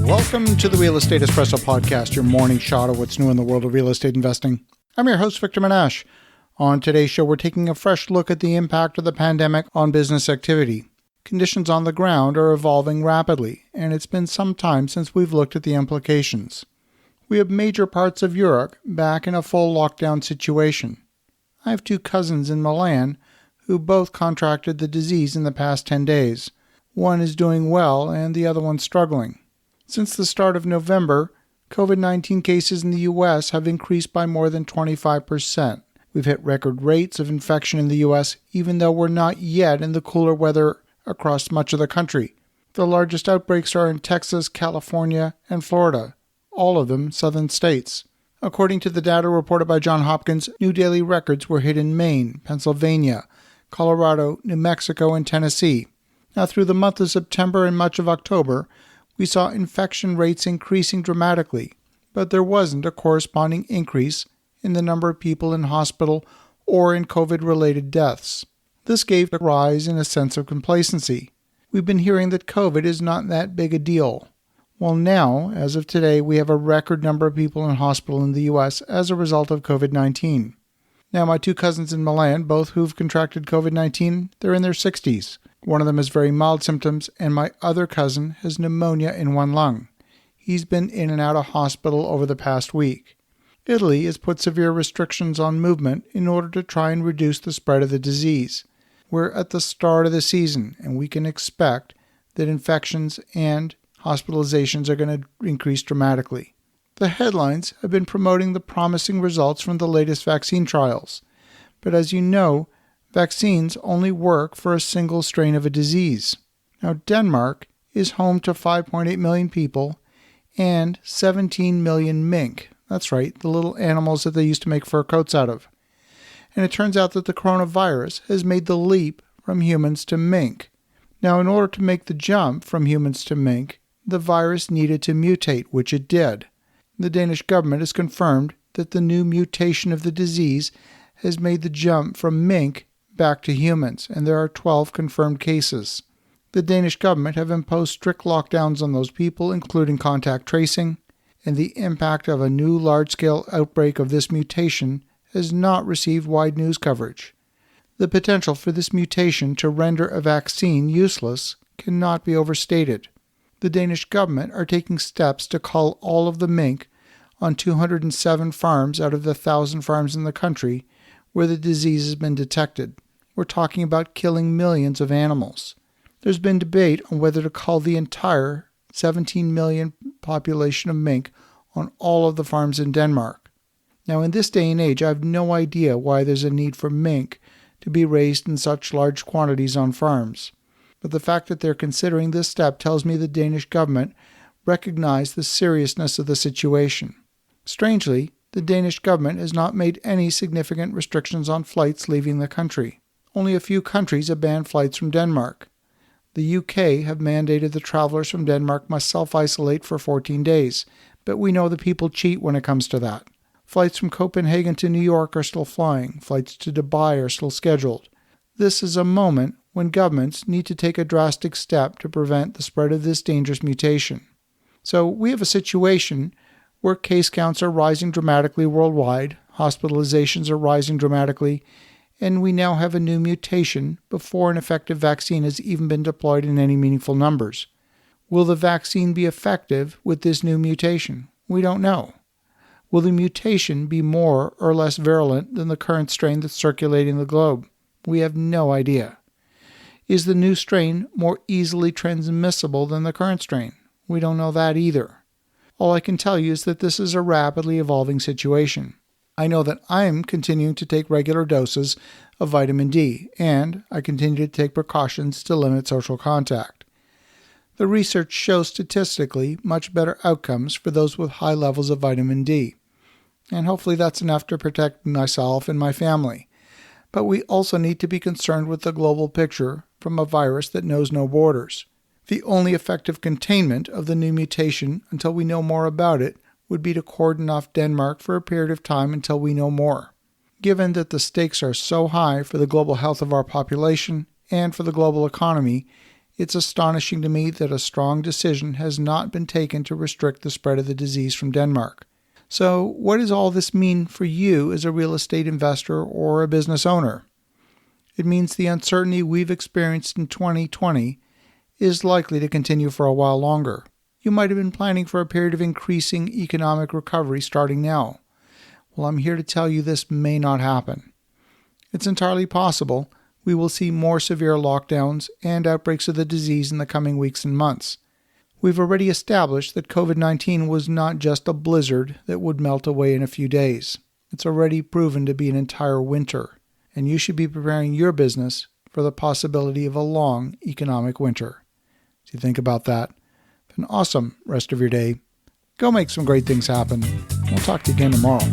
Welcome to the Real Estate Espresso Podcast, your morning shot of what's new in the world of real estate investing. I'm your host, Victor Menashe. On today's show, we're taking a fresh look at the impact of the pandemic on business activity. Conditions on the ground are evolving rapidly, and it's been some time since we've looked at the implications. We have major parts of Europe back in a full lockdown situation. I have two cousins in Milan who both contracted the disease in the past 10 days. One is doing well and the other one's struggling. Since the start of November, COVID-19 cases in the U.S. have increased by more than 25%. We've hit record rates of infection in the U.S., even though we're not yet in the cooler weather across much of the country. The largest outbreaks are in Texas, California, and Florida, all of them southern states. According to the data reported by John Hopkins, new daily records were hit in Maine, Pennsylvania, Colorado, New Mexico, and Tennessee. Now, through the month of September and much of October, we saw infection rates increasing dramatically, but there wasn't a corresponding increase in the number of people in hospital or in COVID-related deaths. This gave a rise in a sense of complacency. We've been hearing that COVID is not that big a deal. Well, now, as of today, we have a record number of people in hospital in the U.S. as a result of COVID-19. Now, my two cousins in Milan, both who've contracted COVID-19, they're in their 60s. One of them has very mild symptoms, and my other cousin has pneumonia in one lung. He's been in and out of hospital over the past week. Italy has put severe restrictions on movement in order to try and reduce the spread of the disease. We're at the start of the season, and we can expect that infections and hospitalizations are going to increase dramatically. The headlines have been promoting the promising results from the latest vaccine trials. But as you know, vaccines only work for a single strain of a disease. Now, Denmark is home to 5.8 million people and 17 million mink. That's right, the little animals that they used to make fur coats out of. And it turns out that the coronavirus has made the leap from humans to mink. Now, in order to make the jump from humans to mink, the virus needed to mutate, which it did. The Danish government has confirmed that the new mutation of the disease has made the jump from mink back to humans, and there are 12 confirmed cases. The Danish government have imposed strict lockdowns on those people, including contact tracing, and the impact of a new large-scale outbreak of this mutation has not received wide news coverage. The potential for this mutation to render a vaccine useless cannot be overstated. The Danish government are taking steps to cull all of the mink on 207 farms out of the 1,000 farms in the country where the disease has been detected. We're talking about killing millions of animals. There's been debate on whether to cull the entire 17 million population of mink on all of the farms in Denmark. Now, in this day and age, I have no idea why there's a need for mink to be raised in such large quantities on farms. But the fact that they're considering this step tells me the Danish government recognized the seriousness of the situation. Strangely, the Danish government has not made any significant restrictions on flights leaving the country. Only a few countries have banned flights from Denmark. The UK have mandated the travelers from Denmark must self-isolate for 14 days, but we know that people cheat when it comes to that. Flights from Copenhagen to New York are still flying. Flights to Dubai are still scheduled. This is a moment when governments need to take a drastic step to prevent the spread of this dangerous mutation. So we have a situation where case counts are rising dramatically worldwide, hospitalizations are rising dramatically, and we now have a new mutation before an effective vaccine has even been deployed in any meaningful numbers. Will the vaccine be effective with this new mutation? We don't know. Will the mutation be more or less virulent than the current strain that's circulating the globe? We have no idea. Is the new strain more easily transmissible than the current strain? We don't know that either. All I can tell you is that this is a rapidly evolving situation. I know that I'm continuing to take regular doses of vitamin D, and I continue to take precautions to limit social contact. The research shows statistically much better outcomes for those with high levels of vitamin D, and hopefully that's enough to protect myself and my family. But we also need to be concerned with the global picture from a virus that knows no borders. The only effective containment of the new mutation until we know more about it would be to cordon off Denmark for a period of time until we know more. Given that the stakes are so high for the global health of our population and for the global economy, It's astonishing to me that a strong decision has not been taken to restrict the spread of the disease from Denmark. So, what does all this mean for you as a real estate investor or a business owner? It means the uncertainty we've experienced in 2020 is likely to continue for a while longer. You might have been planning for a period of increasing economic recovery starting now. Well, I'm here to tell you this may not happen. It's entirely possible we will see more severe lockdowns and outbreaks of the disease in the coming weeks and months. We've already established that COVID-19 was not just a blizzard that would melt away in a few days. It's already proven to be an entire winter, and you should be preparing your business for the possibility of a long economic winter. So you think about that. Have an awesome rest of your day. Go make some great things happen. We'll talk to you again tomorrow.